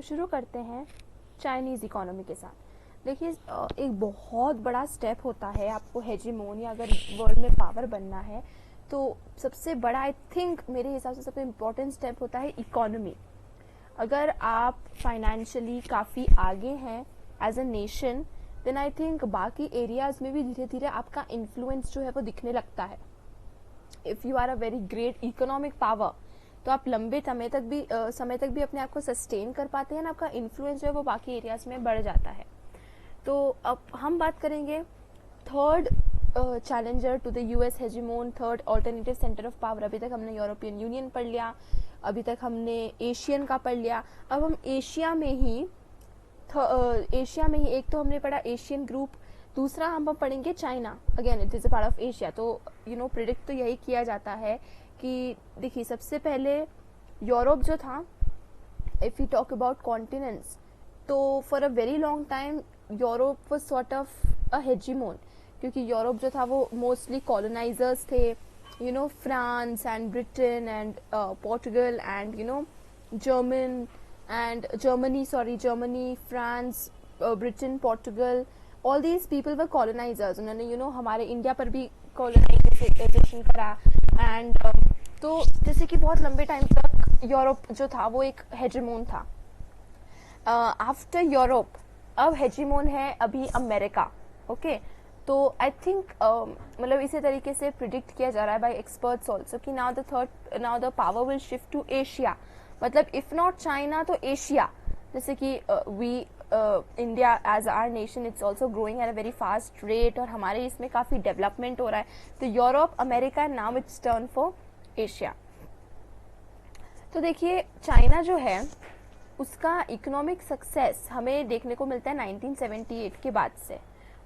शुरू करते हैं चाइनीज़ इकोनॉमी के साथ। देखिए एक बहुत बड़ा स्टेप होता है आपको हेजीमोन या अगर वर्ल्ड में पावर बनना है तो सबसे बड़ा आई थिंक मेरे हिसाब से सबसे इम्पोर्टेंट स्टेप होता है इकोनॉमी। अगर आप फाइनेंशियली काफ़ी आगे हैं as a nation then I think बाकी एरियाज़ में भी धीरे धीरे आपका इन्फ्लुएंस जो है वो दिखने लगता है। If you are a very great economic power तो आप लंबे समय तक भी अपने आप को सस्टेन कर पाते हैं ना, आपका इन्फ्लुएंस जो है वो बाकी एरियाज में बढ़ जाता है। तो अब हम बात करेंगे third challenger to the US hegemon, third alternative centre of power. अभी तक हमने यूरोपियन यूनियन पढ़ लिया, अभी तक हमने एशियन का पढ़ लिया, अब हम एशिया में ही एक तो हमने पढ़ा एशियन ग्रुप, दूसरा हम पढ़ेंगे China. Again it is a part of Asia. तो प्रिडिक्ट तो यही किया जाता है कि देखिए सबसे पहले यूरोप जो था, if you talk about continents, तो for a very long time Europe was sort of a hegemon, क्योंकि यूरोप जो था वो मोस्टली कॉलोनाइजर्स थे, France and Britain and Portugal and Germany, France, Britain, Portugal, all these people were colonisers. उन्होंने हमारे India पर भी कॉलोनाइजेशन करा एंड तो जैसे कि बहुत लंबे टाइम तक यूरोप जो था वो एक हेजीमोन था। आफ्टर यूरोप अब हेजीमोन है अभी अमेरिका। ओके, तो आई थिंक मतलब इसी तरीके से प्रिडिक्ट किया जा रहा है बाय एक्सपर्ट्स ऑल्सो कि now the power will shift to Asia, मतलब इफ नॉट चाइना तो एशिया। जैसे कि India as our nation it's also growing at a very fast rate और हमारे इसमें काफ़ी डेवलपमेंट हो रहा है। तो Europe, America, now it's turn for Asia. तो देखिए चाइना जो है उसका इकोनॉमिक सक्सेस हमें देखने को मिलता है 1978 के बाद से।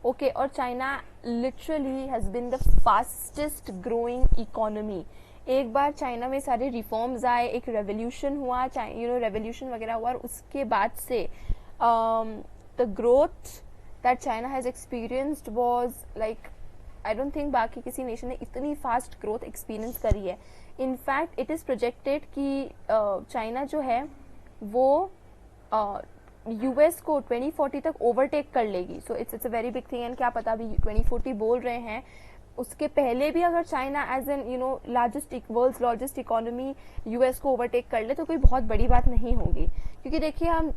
ओके, और China literally has been the fastest growing economy. एक बार चाइना में सारे रिफॉर्म्स आए, एक रेवोल्यूशन हुआ, रेवोल्यूशन वगैरह हुआ, और उसके बाद से the growth that China has experienced was like I don't think बाकी किसी नेशन ने इतनी फास्ट ग्रोथ एक्सपीरियंस करी है। इनफैक्ट इट इज़ प्रोजेक्टेड कि चाइना जो है वो यूएस को 2040 तक ओवरटेक कर लेगी। So it's a very big thing. And क्या पता अभी 2040 बोल रहे हैं, उसके पहले भी अगर China as an world's largest economy US को ओवरटेक कर ले तो कोई बहुत बड़ी बात नहीं होगी। क्योंकि देखिए हम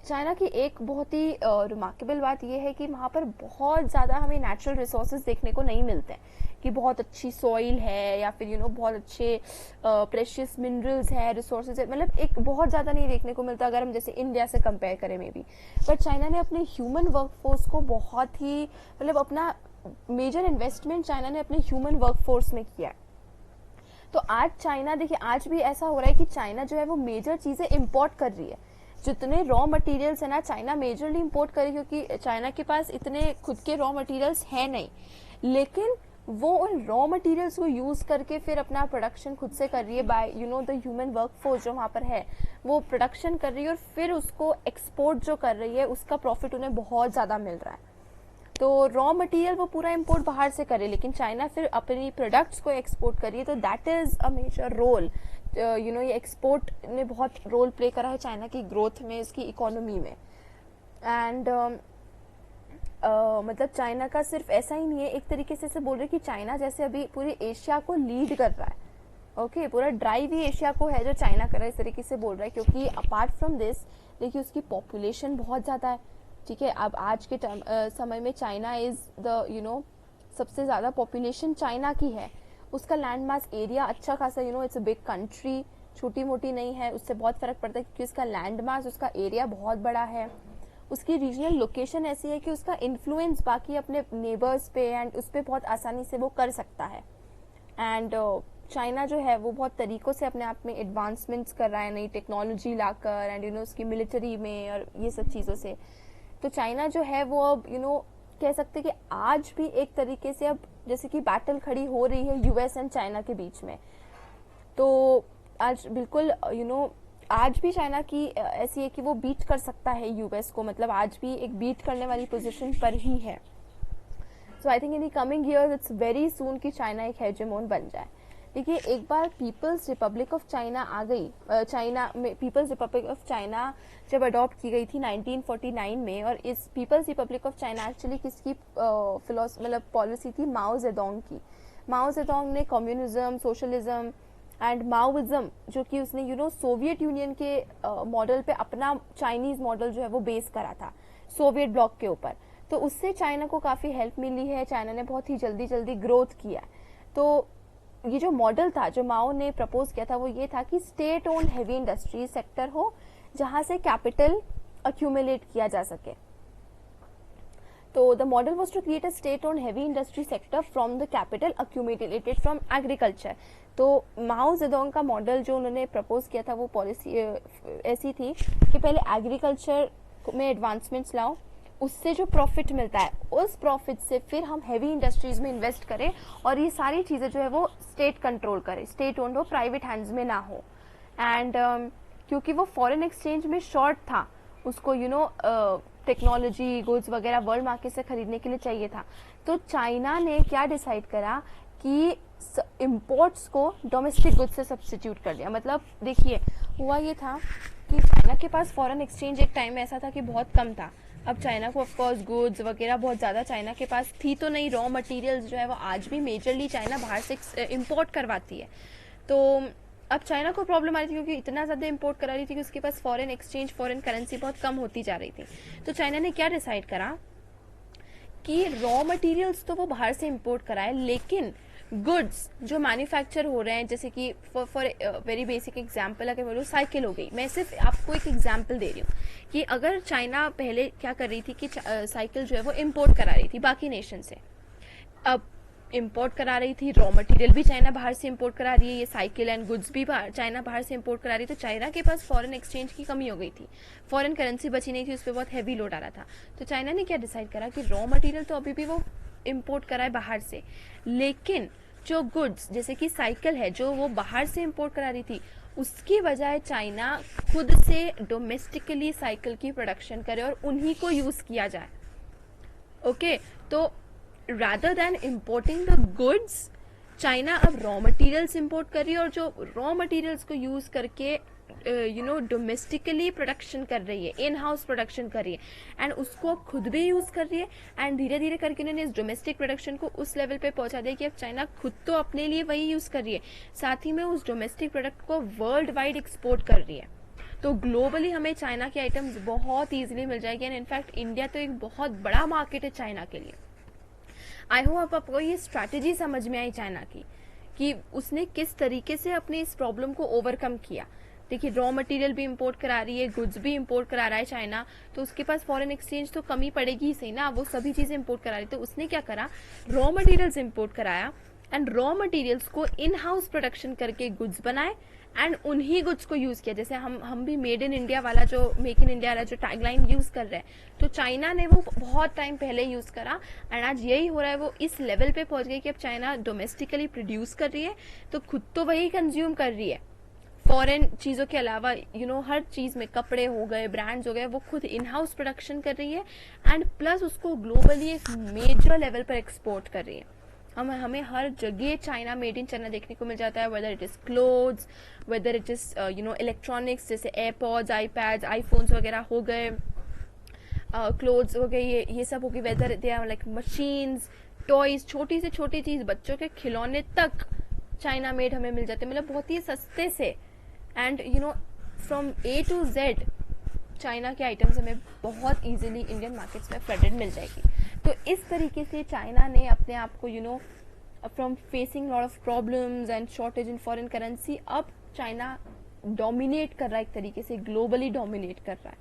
चाइना की एक बहुत ही रिमार्केबल बात यह है कि वहाँ पर बहुत ज़्यादा हमें नेचुरल रिसोर्सेज देखने को नहीं मिलते हैं, कि बहुत अच्छी सॉइल है या फिर बहुत अच्छे प्रेशियस मिनरल्स है, रिसोर्सेज है, मतलब एक बहुत ज़्यादा नहीं देखने को मिलता अगर हम जैसे इंडिया से कंपेयर करें मे बी। बट चाइना ने अपने ह्यूमन वर्कफोर्स को बहुत ही मतलब अपना मेजर इन्वेस्टमेंट चाइना ने अपने ह्यूमन वर्कफोर्स में किया है। तो आज चाइना देखिए आज भी ऐसा हो रहा है कि चाइना जो है वो मेजर चीज़ें इम्पोर्ट कर रही है। जितने रॉ मटेरियल्स है ना चाइना मेजरली इंपोर्ट करे, क्योंकि चाइना के पास इतने खुद के रॉ मटेरियल्स है नहीं, लेकिन वो उन रॉ मटेरियल्स को यूज करके फिर अपना प्रोडक्शन खुद से कर रही है बाय द ह्यूमन वर्कफोर्स जो वहाँ पर है वो प्रोडक्शन कर रही है और फिर उसको एक्सपोर्ट जो कर रही है उसका प्रॉफिट उन्हें बहुत ज़्यादा मिल रहा है। तो रॉ मटेरियल वो पूरा इंपोर्ट बाहर से करे, लेकिन चाइना फिर अपनी प्रोडक्ट्स को एक्सपोर्ट करिए। तो that is a major role. ये एक्सपोर्ट ने बहुत रोल प्ले करा है चाइना की ग्रोथ में, इसकी इकोनॉमी में। एंड मतलब चाइना का सिर्फ ऐसा ही नहीं है, एक तरीके से बोल रहे कि चाइना जैसे अभी पूरे एशिया को लीड कर रहा है। ओके, पूरा ड्राइव ही एशिया को है जो चाइना कर रहा है, इस तरीके से बोल रहा है। क्योंकि अपार्ट फ्रॉम दिस देखिए उसकी पॉपुलेशन बहुत ज़्यादा है। ठीक है, अब आज के समय में चाइना इज़ द सबसे ज़्यादा पॉपुलेशन चाइना की है। उसका लैंड मास एरिया अच्छा खासा इट्स अ बिग कंट्री, छोटी मोटी नहीं है, उससे बहुत फ़र्क पड़ता है क्योंकि उसका लैंड मास, उसका एरिया बहुत बड़ा है। उसकी रीजनल लोकेशन ऐसी है कि उसका इन्फ्लुएंस बाकी अपने नेबर्स पे एंड उस पर बहुत आसानी से वो कर सकता है। एंड चाइना जो है वो बहुत तरीक़ों से अपने आप में एडवांसमेंट्स कर रहा है, नई टेक्नोलॉजी लाकर एंड उसकी मिलिट्री में और ये सब चीज़ों से। तो चाइना जो है वो अब कह सकते कि आज भी एक तरीके से अब जैसे कि बैटल खड़ी हो रही है यूएस एंड चाइना के बीच में। तो आज बिल्कुल आज भी चाइना की ऐसी है कि वो बीट कर सकता है यूएस को, मतलब आज भी एक बीट करने वाली पोजीशन पर ही है। So I think in the coming years it's very soon कि चाइना एक हेजेमोन बन जाए। देखिए, एक बार पीपल्स रिपब्लिक ऑफ चाइना आ गई, चाइना में पीपल्स रिपब्लिक ऑफ चाइना जब अडॉप्ट की गई थी 1949 में, और इस People's Republic of China actually किसकी मतलब पॉलिसी थी, माओ जेडोंग की। माओ जेडोंग ने कम्युनिज्म, सोशलिज्म एंड माओइज्म, जो कि उसने सोवियत यूनियन के मॉडल पे अपना चाइनीज मॉडल जो है वो बेस करा था सोवियत ब्लॉक के ऊपर। तो उससे चाइना को काफ़ी हेल्प मिली है, चाइना ने बहुत ही जल्दी जल्दी ग्रोथ किया। तो ये जो मॉडल था जो माओ ने प्रपोज किया था वो ये था कि state own heavy industry sector हो जहां से कैपिटल अक्यूमुलेट किया जा सके। तो the model was to create a state own heavy industry sector from the capital accumulated from agriculture. तो माओ जेडोंग का मॉडल जो उन्होंने प्रपोज किया था वो पॉलिसी ऐसी थी कि पहले एग्रीकल्चर में एडवांसमेंट्स लाओ, उससे जो प्रॉफिट मिलता है उस प्रॉफिट से फिर हम हैवी इंडस्ट्रीज में इन्वेस्ट करें, और ये सारी चीज़ें जो है वो स्टेट कंट्रोल करे, स्टेट ओन्ड हो, प्राइवेट हैंड्स में ना हो। एंड क्योंकि वो फॉरेन एक्सचेंज में शॉर्ट था, उसको टेक्नोलॉजी गुड्स वगैरह वर्ल्ड मार्केट से खरीदने के लिए चाहिए था, तो चाइना ने क्या डिसाइड करा कि इम्पोर्ट्स को डोमेस्टिक गुड्स से सब्स्टिट्यूट कर दिया। मतलब देखिए, हुआ ये था कि चाइना के पास फॉरेन एक्सचेंज एक टाइम में ऐसा था कि बहुत कम था। अब चाइना को ऑफकोर्स गुड्स वगैरह बहुत ज़्यादा चाइना के पास थी तो नहीं, रॉ मटेरियल्स जो है वो आज भी मेजरली चाइना बाहर से इंपोर्ट करवाती है। तो अब चाइना को प्रॉब्लम आ रही थी क्योंकि इतना ज़्यादा इंपोर्ट करा रही थी कि उसके पास फॉरेन एक्सचेंज, फॉरेन करेंसी बहुत कम होती जा रही थी। तो चाइना ने क्या डिसाइड करा कि रॉ मटेरियल्स तो वो बाहर से इंपोर्ट कराए, लेकिन गुड्स जो मैन्युफैक्चर हो रहे हैं, जैसे कि फॉर वेरी बेसिक एग्जांपल अगर बोलूँ, साइकिल हो गई। मैं सिर्फ आपको एक एग्जांपल दे रही हूँ कि अगर चाइना पहले क्या कर रही थी कि साइकिल जो है वो इंपोर्ट करा रही थी बाकी नेशन से। अब इंपोर्ट करा रही थी, रॉ मटेरियल भी चाइना बाहर से इंपोर्ट करा रही है, ये साइकिल एंड गुड्स भी चाइना बाहर से इंपोर्ट करा रही है। तो चाइना के पास फॉरेन एक्सचेंज की कमी हो गई थी, फॉरेन करेंसी बची नहीं थी, उस पर बहुत हैवी लोड आ रहा था। तो चाइना ने क्या डिसाइड करा कि रॉ मटेरियल तो अभी भी वो इंपोर्ट कराए बाहर से, लेकिन जो गुड्स जैसे कि साइकिल है जो वो बाहर से इंपोर्ट करा रही थी, उसकी बजाय चाइना खुद से डोमेस्टिकली साइकिल की प्रोडक्शन करे और उन्हीं को यूज किया जाए। ओके, तो rather than importing the goods, China अब रॉ मटेरियल्स इंपोर्ट कर रही है और जो रॉ मटेरियल्स को यूज करके डोमेस्टिकली प्रोडक्शन कर रही है, इन हाउस प्रोडक्शन कर रही है, एंड उसको खुद भी यूज कर रही है। एंड धीरे धीरे करके उन्होंने इस डोमेस्टिक प्रोडक्शन को उस लेवल पे पहुंचा दिया कि अब चाइना खुद तो अपने लिए वही यूज कर रही है, साथ ही में उस डोमेस्टिक प्रोडक्ट को वर्ल्ड वाइड एक्सपोर्ट कर रही है। तो ग्लोबली हमें चाइना के आइटम्स बहुत ईजिली मिल जाएगी, एंड इनफैक्ट इंडिया तो एक बहुत बड़ा मार्केट है चाइना के लिए। आई होप आपको ये स्ट्रैटेजी समझ में आई चाइना की कि उसने किस तरीके से अपने इस प्रॉब्लम को ओवरकम किया। देखिए, रॉ मटेरियल भी इंपोर्ट करा रही है, गुड्स भी इंपोर्ट करा रहा है चाइना, तो उसके पास फॉरेन एक्सचेंज तो कमी पड़ेगी ही सही ना, वो सभी चीजें इंपोर्ट करा रही। तो उसने क्या करा, रॉ मटेरियल्स इंपोर्ट कराया एंड रॉ मटेरियल्स को इन हाउस प्रोडक्शन करके गुड्स बनाए एंड उन्हीं गुड्स को यूज किया। जैसे हम भी मेड इन इंडिया वाला जो मेक इन इंडिया वाला जो टैगलाइन यूज कर रहे हैं, तो चाइना ने वो बहुत टाइम पहले यूज करा एंड आज यही हो रहा है, वो इस लेवल पे पहुंच गई कि अब चाइना डोमेस्टिकली प्रोड्यूस कर रही है तो खुद तो वही कंज्यूम कर रही है, फॉरेन चीजों के अलावा हर चीज में, कपड़े हो गए, ब्रांड्स हो गए, वो खुद इन हाउस प्रोडक्शन कर रही है एंड प्लस उसको ग्लोबली एक मेजर लेवल पर एक्सपोर्ट कर रही है। हमें हर जगह चाइना मेड इन चाइना देखने को मिल जाता है, whether it is clothes, whether it is electronics जैसे एयरपॉड्स, आईपैड्स, आईफोन्स वगैरह हो गए, क्लोथ्स हो गए, ये सब हो गई, whether they are like machines, toys, छोटी से छोटी चीज, बच्चों के खिलौने तक चाइना मेड हमें मिल जाते हैं, मतलब बहुत ही सस्ते से। And from A to Z China के आइटम्स हमें बहुत इजीली इंडियन मार्केट्स में फ्लडेड मिल जाएगी। तो इस तरीके से चाइना ने अपने आप को from facing lot of problems and shortage in foreign currency, अब चाइना डोमिनेट कर रहा है, एक तरीके से ग्लोबली डोमिनेट कर रहा है।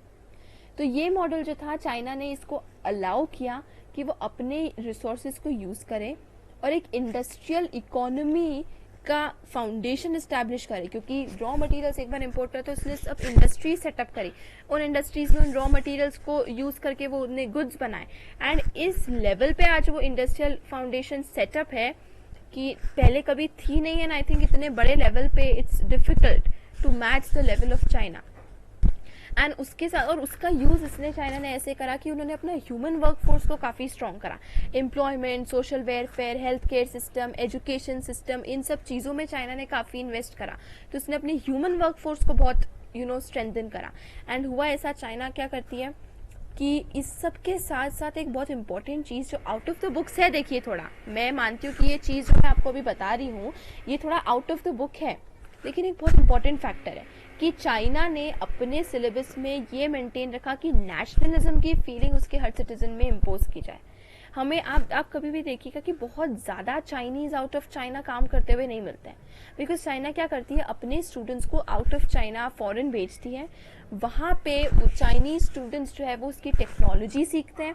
तो ये मॉडल जो था, चाइना ने इसको अलाउ किया कि वो अपने रिसोर्सेज को यूज करे और एक इंडस्ट्रियल इकोनॉमी का फाउंडेशन इस्टेब्लिश करे, क्योंकि रॉ मटेरियल्स एक बार इंपोर्ट करे तो उसने सब इंडस्ट्री सेटअप करी, उन इंडस्ट्रीज में उन रॉ मटेरियल्स को यूज करके वो उन्हें गुड्स बनाए एंड इस लेवल पे आज वो इंडस्ट्रियल फाउंडेशन सेटअप है कि पहले कभी थी नहीं, एंड आई थिंक इतने बड़े लेवल पे it's difficult to match the level of China. And उसके साथ और उसका यूज़ इसलिए चाइना ने ऐसे करा कि उन्होंने अपना ह्यूमन वर्कफोर्स को काफ़ी स्ट्रॉन्ग करा। Employment, social welfare, health care system, education system, इन सब चीज़ों में चाइना ने काफ़ी इन्वेस्ट करा। तो उसने अपने ह्यूमन वर्कफोर्स को बहुत स्ट्रेंथन करा। एंड हुआ ऐसा, चाइना क्या करती है कि इस सब के साथ साथ एक बहुत इंपॉर्टेंट चीज़ जो आउट ऑफ द बुक्स है, देखिए थोड़ा मैं मानती हूँ कि ये चीज़ जो मैं आपको अभी बता रही हूँ ये थोड़ा आउट ऑफ द बुक है, लेकिन एक बहुत इंपॉर्टेंट फैक्टर है कि चाइना ने अपने सिलेबस में ये मेंटेन रखा कि नेशनलिज्म की फीलिंग उसके हर सिटीजन में इम्पोज की जाए। हमें आप कभी भी देखिएगा कि बहुत ज़्यादा चाइनीज़ आउट ऑफ चाइना काम करते हुए नहीं मिलते हैं, बिकॉज चाइना क्या करती है, अपने स्टूडेंट्स को आउट ऑफ चाइना फॉरेन भेजती है। वहाँ पे चाइनीज स्टूडेंट्स जो है वो उसकी टेक्नोलॉजी सीखते हैं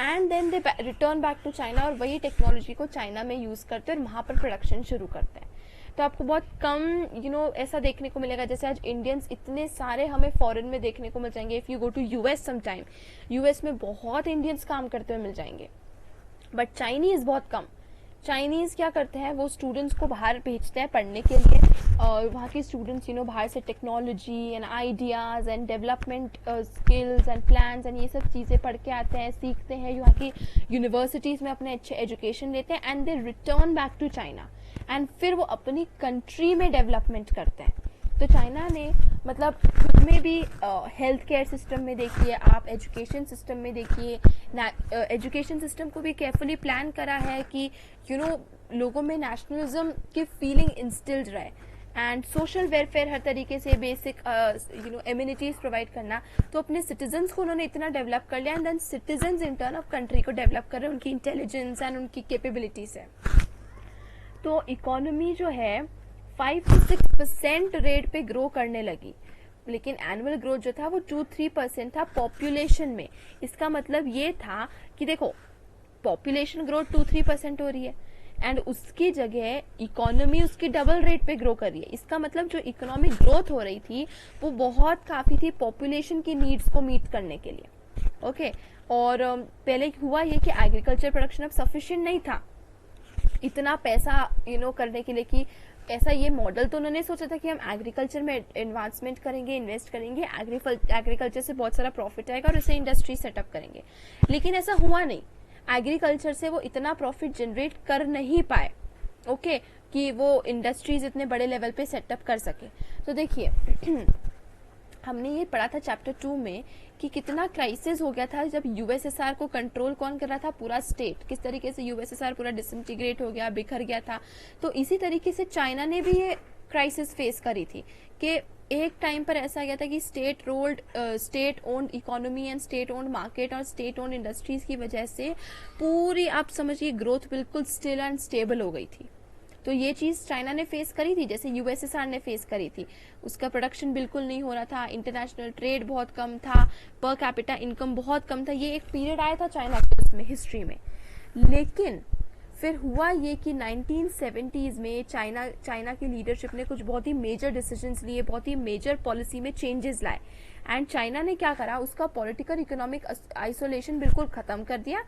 and then they return back to China और वही टेक्नोलॉजी को चाइना में यूज़ करते हैं और वहाँ पर प्रोडक्शन शुरू करते हैं। तो आपको बहुत कम ऐसा देखने को मिलेगा, जैसे आज इंडियंस इतने सारे हमें फॉरेन में देखने को मिल जाएंगे। If you go to US sometime, US में बहुत इंडियंस काम करते हुए मिल जाएंगे, बट चाइनीज़ बहुत कम। चाइनीज़ क्या करते हैं, वो स्टूडेंट्स को बाहर भेजते हैं पढ़ने के लिए और वहाँ के स्टूडेंट्स बाहर से technology and ideas and development skills and plans and ये सब चीज़ें पढ़ के आते हैं, सीखते हैं, यहाँ की यूनिवर्सिटीज़ में अपने अच्छे एजुकेशन लेते हैं and they return back to China and फिर वो अपनी कंट्री में डेवलपमेंट करते हैं। तो चाइना ने मतलब खुद में भी हेल्थ केयर सिस्टम में देखिए आप, एजुकेशन सिस्टम में देखिए, एजुकेशन सिस्टम को भी केयरफुली प्लान करा है कि लोगों में नेशनलिज्म की फीलिंग इंस्टिल्ड रहे एंड सोशल वेलफेयर हर तरीके से बेसिक एम्यूनिटीज़ प्रोवाइड करना। तो अपने सिटीजन्स को उन्होंने इतना डेवलप कर लिया and then citizens in turn of country को डेवलप कर रहे हैं उनकी इंटेलिजेंस एंड उनकी कैपेबिलिटी से। तो इकोनॉमी जो है 5 से 6% रेट पे ग्रो करने लगी, लेकिन एनुअल ग्रोथ जो था वो 2-3% था पॉपुलेशन में। इसका मतलब ये था कि देखो पॉपुलेशन ग्रोथ 2-3% हो रही है एंड उसकी जगह इकोनॉमी उसकी डबल रेट पे ग्रो कर रही है। इसका मतलब जो इकोनॉमिक ग्रोथ हो रही थी वो बहुत काफ़ी थी पॉपुलेशन की नीड्स को मीट करने के लिए। ओके, और पहले हुआ ये कि एग्रीकल्चर प्रोडक्शन अब सफिशिएंट नहीं था इतना पैसा करने के लिए कि ऐसा ये मॉडल तो उन्होंने सोचा था कि हम एग्रीकल्चर में एडवांसमेंट करेंगे, इन्वेस्ट करेंगे, एग्रीकल्चर से बहुत सारा प्रॉफिट आएगा और उससे इंडस्ट्री सेटअप करेंगे, लेकिन ऐसा हुआ नहीं। एग्रीकल्चर से वो इतना प्रॉफिट जनरेट कर नहीं पाए ओके कि वो इंडस्ट्रीज इतने बड़े लेवल पे सेटअप कर सके। तो देखिए हमने ये पढ़ा था चैप्टर 2 में कि कितना क्राइसिस हो गया था जब यूएसएसआर को कंट्रोल कौन कर रहा था, पूरा स्टेट। किस तरीके से यूएसएसआर पूरा डिसइंटीग्रेट हो गया, बिखर गया था। तो इसी तरीके से चाइना ने भी ये क्राइसिस फेस करी थी कि एक टाइम पर ऐसा गया था कि state owned economy and state owned market और स्टेट ओन्ड इंडस्ट्रीज की वजह से पूरी आप समझिए ग्रोथ बिल्कुल स्टिल एंड स्टेबल हो गई थी। तो ये चीज़ चाइना ने फेस करी थी, जैसे यूएसएसआर ने फेस करी थी। उसका प्रोडक्शन बिल्कुल नहीं हो रहा था, इंटरनेशनल ट्रेड बहुत कम था, पर कैपिटा इनकम बहुत कम था। ये एक पीरियड आया था चाइना के उसमें हिस्ट्री में। लेकिन फिर हुआ ये कि 1970s में चाइना की लीडरशिप ने कुछ बहुत ही मेजर डिसीजंस लिए, बहुत ही मेजर पॉलिसी में चेंजेस लाए एंड चाइना ने क्या करा, उसका पॉलिटिकल इकोनॉमिक आइसोलेशन बिल्कुल ख़त्म कर दिया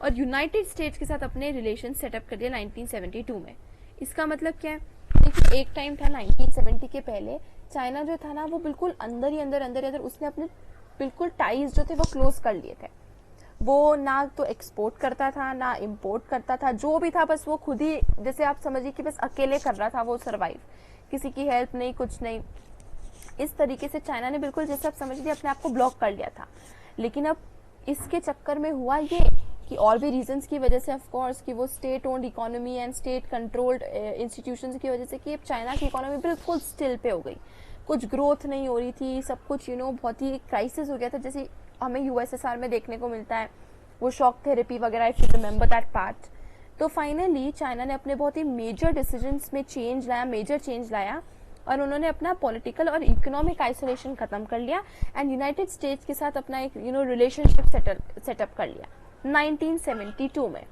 और यूनाइटेड स्टेट्स के साथ अपने रिलेशन सेटअप कर दिया 1972 में। इसका मतलब क्या है, देखिए एक टाइम था 1970 के पहले चाइना जो था ना वो बिल्कुल अंदर उसने अपने बिल्कुल टाइज जो थे वो क्लोज कर लिए थे। वो ना तो एक्सपोर्ट करता था ना इंपोर्ट करता था, जो भी था बस वो खुद ही, जैसे आप समझिए कि बस अकेले कर रहा था वो सर्वाइव, किसी की हेल्प नहीं, कुछ नहीं। इस तरीके से चाइना ने बिल्कुल जैसे आप समझिए अपने आप को ब्लॉक कर लिया था। लेकिन अब इसके चक्कर में हुआ ये कि और भी रीजंस की वजह से ऑफ कोर्स कि वो state owned economy and state controlled institutions की वजह से कि अब चाइना की इकोनॉमी बिल्कुल स्टिल पे हो गई, कुछ ग्रोथ नहीं हो रही थी, सब कुछ बहुत ही क्राइसिस हो गया था, जैसे हमें यूएसएसआर में देखने को मिलता है वो शॉक थेरेपी वगैरह, if you remember that part. तो फाइनली चाइना ने अपने बहुत ही मेजर डिसीजंस में मेजर चेंज लाया और उन्होंने अपना पॉलिटिकल और इकोनॉमिक आइसोलेशन खत्म कर लिया एंड यूनाइटेड स्टेट्स के साथ अपना एक रिलेशनशिप सेटअप कर लिया 1972 में।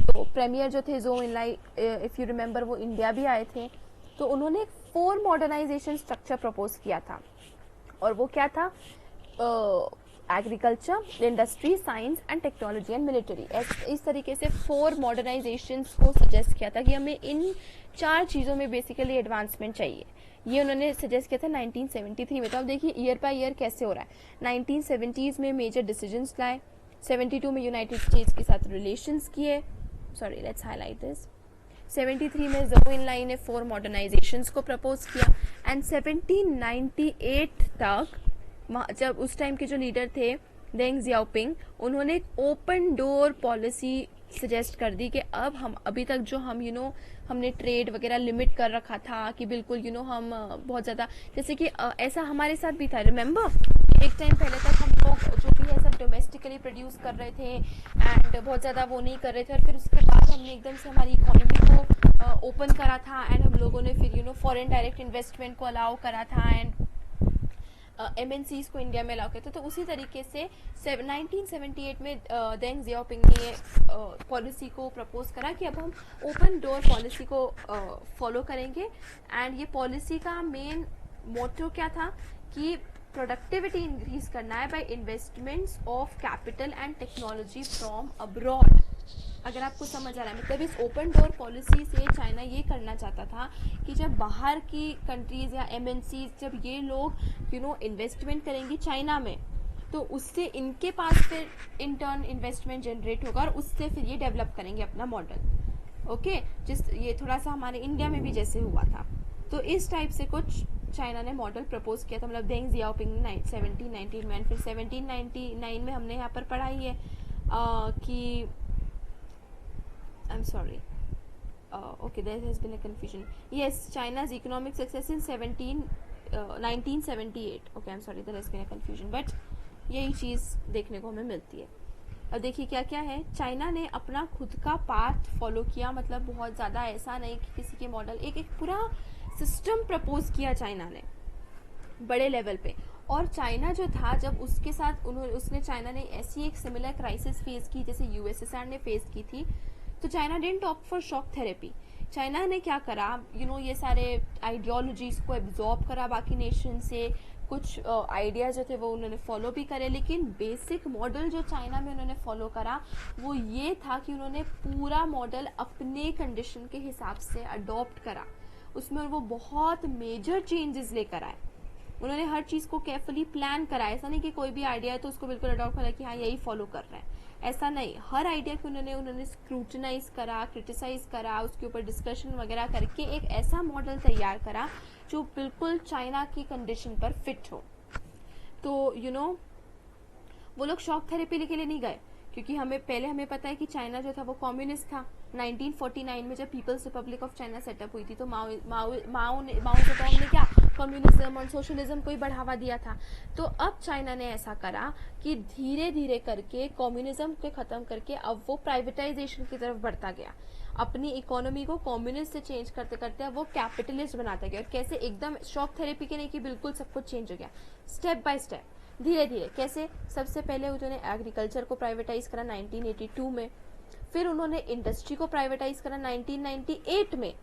तो प्रीमियर जो थे ज़ोउ एनलाई, इफ़ यू रिमेंबर, वो इंडिया भी आए थे। तो उन्होंने एक 4 मॉडर्नाइजेशन स्ट्रक्चर प्रपोज किया था और वो क्या था, agriculture, industry, science and technology and military. इस तरीके से 4 मॉडर्नाइजेशंस को सजेस्ट किया था कि हमें इन 4 चीज़ों में बेसिकली एडवांसमेंट चाहिए। ये उन्होंने सजेस्ट किया था 1973 में। तो अब देखिए ईयर बाय ईयर कैसे हो रहा है। 1970s में मेजर डिसीजंस लाए, 72 में यूनाइटेड स्टेट्स के साथ रिलेशंस किए, सॉरी लेट्स हाईलाइट दिस, 73 में ज़ो इन लाइन ने 4 मॉडर्नाइजेशंस को प्रपोज किया, एंड 1798 तक जब उस टाइम के जो लीडर थे देंग जियाओपिंग, उन्होंने एक ओपन डोर पॉलिसी सजेस्ट कर दी कि अब हम अभी तक जो हम हमने ट्रेड वगैरह लिमिट कर रखा था कि बिल्कुल हम बहुत ज़्यादा, जैसे कि ऐसा हमारे साथ भी था, रिमेंबर एक टाइम पहले तक हम लोग जो भी है सब डोमेस्टिकली प्रोड्यूस कर रहे थे एंड बहुत ज़्यादा वो नहीं कर रहे थे, और फिर उसके बाद हमने एकदम से हमारी इकोनॉमी को ओपन करा था एंड हम लोगों ने फिर फॉरेन डायरेक्ट इन्वेस्टमेंट को अलाउ करा था एंड MNCs को इंडिया में अलाउ किया था। तो उसी तरीके से 1978 में देंग जियाओपिंग ने पॉलिसी को प्रपोज करा कि अब हम ओपन डोर पॉलिसी को फॉलो करेंगे, एंड ये पॉलिसी का मेन मोटो क्या था कि प्रोडक्टिविटी इंक्रीज करना है by investments of capital and technology from abroad. अगर आपको समझ आ रहा है, मतलब इस ओपन डोर पॉलिसी से चाइना ये करना चाहता था कि जब बाहर की कंट्रीज या MNCs जब ये लोग इन्वेस्टमेंट करेंगी चाइना में, तो उससे इनके पास फिर इन टर्न इन्वेस्टमेंट जनरेट होगा और उससे फिर ये डेवलप करेंगे अपना मॉडल। ओके, ये थोड़ा सा हमारे इंडिया में भी जैसे हुआ था, तो इस टाइप से कुछ चाइना ने मॉडल प्रपोज किया था, मतलब देंग जियाओपिंग ने 1790 में, फिर 1799 में हमने यहाँ पर पढ़ाई है कि I'm sorry. Okay, there has been a confusion. Yes, China's economic success in 1978. Okay, I'm sorry, there has been a confusion. But यही चीज़ देखने को हमें मिलती है। अब देखिए क्या क्या है, चाइना ने अपना खुद का पाथ फॉलो किया, मतलब बहुत ज़्यादा ऐसा नहीं कि किसी के मॉडल, एक पूरा सिस्टम प्रपोज किया चाइना ने बड़े लेवल पे। और चाइना जो था, जब उसके साथ चाइना ने ऐसी एक सिमिलर क्राइसिस फेस की जैसे USSR ने फेस की थी, तो China didn't opt for shock therapy. China ने क्या करा, ये सारे आइडियोलॉजीज को एब्जॉर्ब करा बाकी नेशन से, कुछ आइडियाज जो थे वो उन्होंने फॉलो भी करे, लेकिन बेसिक मॉडल जो चाइना में उन्होंने फॉलो करा वो ये था कि उन्होंने पूरा मॉडल अपने कंडीशन के हिसाब से अडॉप्ट करा। उसमें वो बहुत मेजर चेंजेस लेकर आए। उन्होंने हर चीज़ को केयरफुली प्लान करा, ऐसा नहीं कि कोई भी आइडिया है तो उसको बिल्कुल अडॉप्ट करा कि हाँ यही फॉलो कर रहे हैं, ऐसा नहीं। हर आइडिया को उन्होंने स्क्रूटनाइज करा, क्रिटिसाइज करा, उसके ऊपर डिस्कशन वगैरह करके एक ऐसा मॉडल तैयार करा जो बिल्कुल चाइना की कंडीशन पर फिट हो। तो वो लोग शॉक थेरेपी के लिए नहीं गए, क्योंकि हमें पता है कि चाइना जो था वो कम्युनिस्ट था। 1949 में जब People's Republic of China set up हुई थी, तो माओ ज़ेडोंग ने क्या कम्युनिज्म और सोशलिज्म को ही बढ़ावा दिया था। तो अब चाइना ने ऐसा करा कि धीरे धीरे करके कम्युनिज्म को खत्म करके अब वो प्राइवेटाइजेशन की तरफ बढ़ता गया, अपनी इकोनॉमी को कम्युनिस्ट से चेंज करते करते अब वो कैपिटलिस्ट बनाता गया। और कैसे, एकदम शॉक थेरेपी के नहीं कि बिल्कुल सब कुछ चेंज हो गया, स्टेप बाय स्टेप, धीरे धीरे। कैसे, सबसे पहले उन्होंने एग्रीकल्चर को प्राइवेटाइज करा 1982 में, फिर उन्होंने इंडस्ट्री को प्राइवेटाइज करा 1998 में।